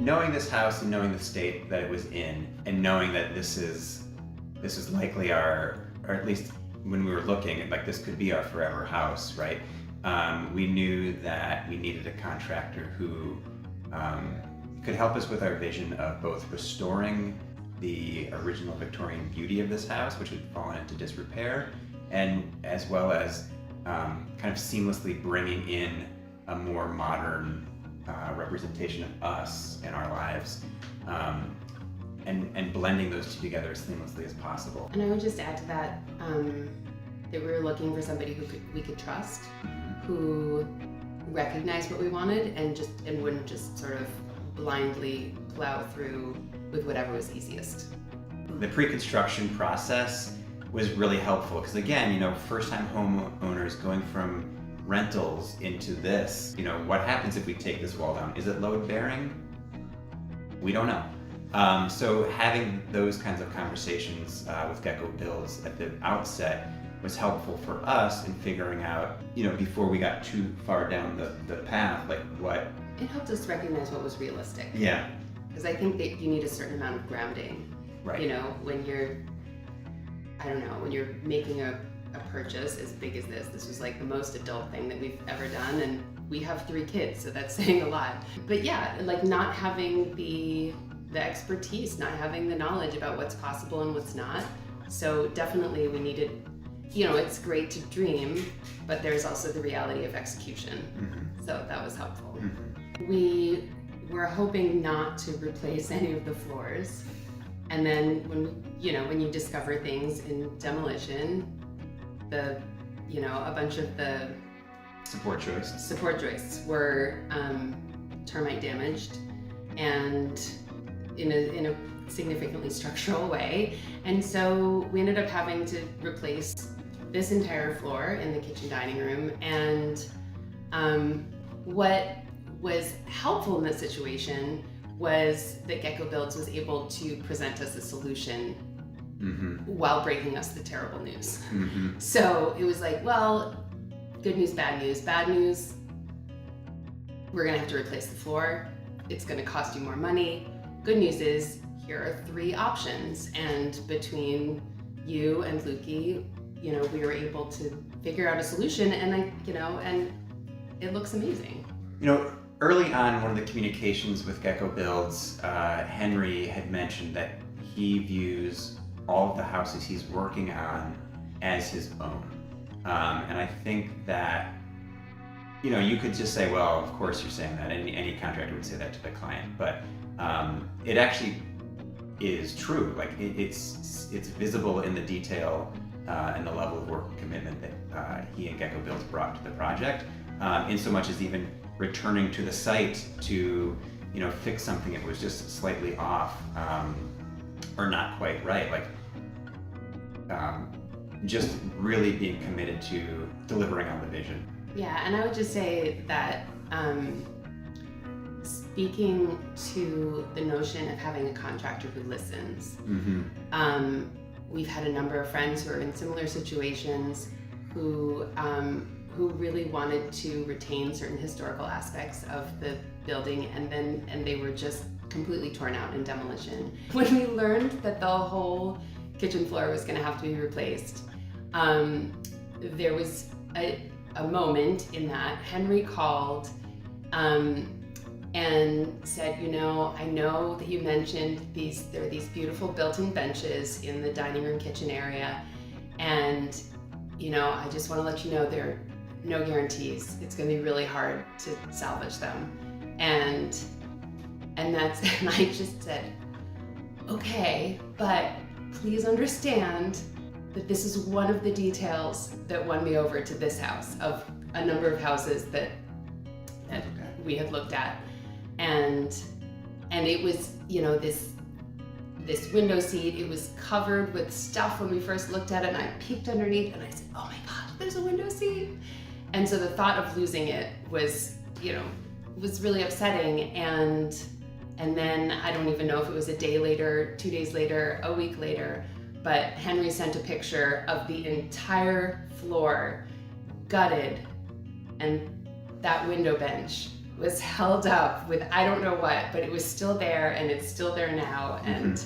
knowing this house and knowing the state that it was in, and knowing that this is likely our, or at least when we were looking, like this could be our forever house, right? We knew that we needed a contractor who could help us with our vision of both restoring the original Victorian beauty of this house, which had fallen into disrepair, and as well as kind of seamlessly bringing in a more modern representation of us and our lives, and blending those two together as seamlessly as possible. And I would just add to that that we were looking for somebody who we could trust, who recognized what we wanted and wouldn't just sort of blindly plow through with whatever was easiest. The pre-construction process was really helpful because, again, first-time homeowners going from rentals into this, what happens if we take this wall down? Is it load-bearing? We don't know. So having those kinds of conversations with Gecko Builds at the outset was helpful for us in figuring out, before we got too far down the path, like what... It helped us recognize what was realistic. Yeah. Because I think that you need a certain amount of grounding. Right. When you're, when you're making a purchase as big as this was like the most adult thing that we've ever done, and we have 3 kids, so that's saying a lot. But yeah, like not having the expertise, not having the knowledge about what's possible and what's not. So definitely we needed, it's great to dream, but there's also the reality of execution. Mm-hmm. So that was helpful. Mm-hmm. We were hoping not to replace any of the floors. And then when you discover things in demolition, a bunch of the support joists were termite damaged and in a significantly structural way. And so we ended up having to replace this entire floor in the kitchen dining room. And what was helpful in this situation was that Gecko Builds was able to present us a solution while breaking us the terrible news. Mm-hmm. So it was like, well, good news, bad news. Bad news, we're gonna have to replace the floor. It's gonna cost you more money. Good news is, here are 3 options. And between you and Lukey, we were able to figure out a solution, and and it looks amazing. Early on, one of the communications with Gecko Builds, Henry had mentioned that he views all of the houses he's working on as his own. And I think that, you could just say, well, of course you're saying that. Any contractor would say that to the client. But it actually is true. Like it's visible in the detail and the level of work and commitment that he and Gecko Builds brought to the project, in so much as even returning to the site to fix something that was just slightly off or not quite right, like just really being committed to delivering on the vision. Yeah, and I would just say that speaking to the notion of having a contractor who listens, we've had a number of friends who are in similar situations who really wanted to retain certain historical aspects of the building, and they were just completely torn out in demolition. When we learned that the whole kitchen floor was going to have to be replaced, there was a moment in that Henry called and said, I know that you mentioned there are these beautiful built-in benches in the dining room kitchen area, and I just want to let you know there are no guarantees. It's going to be really hard to salvage them. And I just said, okay, but please understand that this is one of the details that won me over to this house of a number of houses that we had looked at. And it was, this window seat, it was covered with stuff when we first looked at it, and I peeked underneath and I said, oh my God, there's a window seat. And so the thought of losing it was, was really upsetting. And then I don't even know if it was a day later, 2 days later, a week later, but Henry sent a picture of the entire floor gutted, and that window bench was held up with I don't know what, but it was still there, and it's still there now. And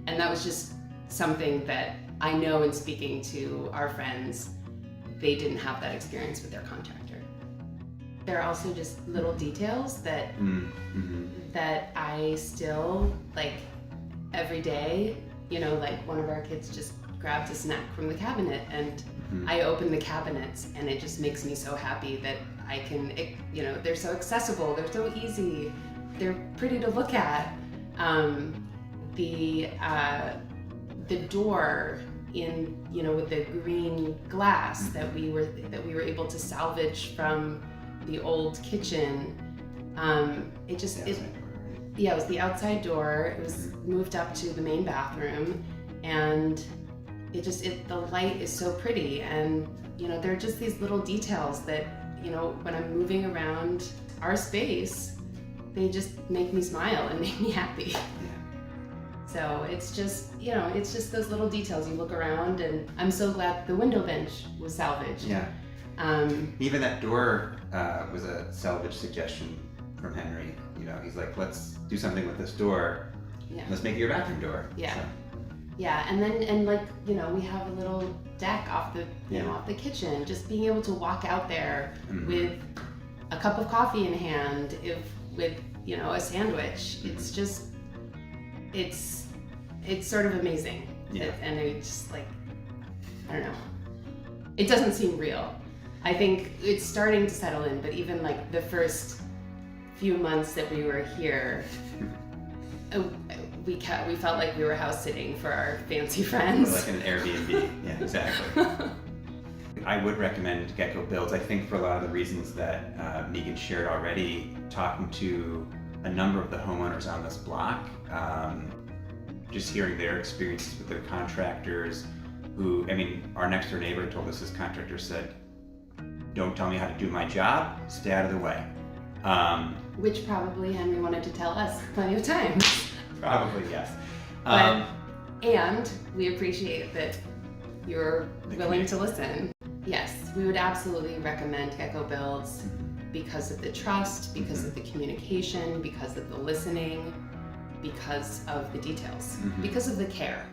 that was just something that I know in speaking to our friends, they didn't have that experience with their contractor. There are also just little details that that I still like every day. You know, like one of our kids just grabbed a snack from the cabinet, and I open the cabinets, and it just makes me so happy that I can, you know, they're so accessible, they're so easy, they're pretty to look at. The door in, you know, with the green glass that we were able to salvage from the old kitchen. It was the outside door. It was moved up to the main bathroom, and the light is so pretty. And you know, there are just these little details that, you know, when I'm moving around our space, they just make me smile and make me happy. So it's just, you know, it's just those little details. You look around, and I'm so glad the window bench was salvaged. Yeah. Even that door was a salvage suggestion from Henry. You know, he's like, let's do something with this door. Yeah. Let's make it your bathroom door. Yeah. So. Yeah, and like, you know, we have a little deck off the, you know, off the kitchen. Just being able to walk out there with a cup of coffee in hand, with, you know, a sandwich. It's just, it's sort of amazing. Yeah. And it's just like, I don't know. It doesn't seem real. I think it's starting to settle in, but even like the first few months that we were here, we felt like we were house sitting for our fancy friends. Or like an Airbnb. Yeah, exactly. I would recommend Gecko Builds. I think for a lot of the reasons that Megan shared already, talking to a number of the homeowners on this block, just hearing their experiences with their contractors, who, I mean, our next door neighbor told us his contractor said, "Don't tell me how to do my job, stay out of the way." Which probably Henry wanted to tell us plenty of times. Probably, yes. And we appreciate that you're willing to listen. Yes, we would absolutely recommend Gecko Builds because of the trust, because of the communication, because of the listening, because of the details, because of the care.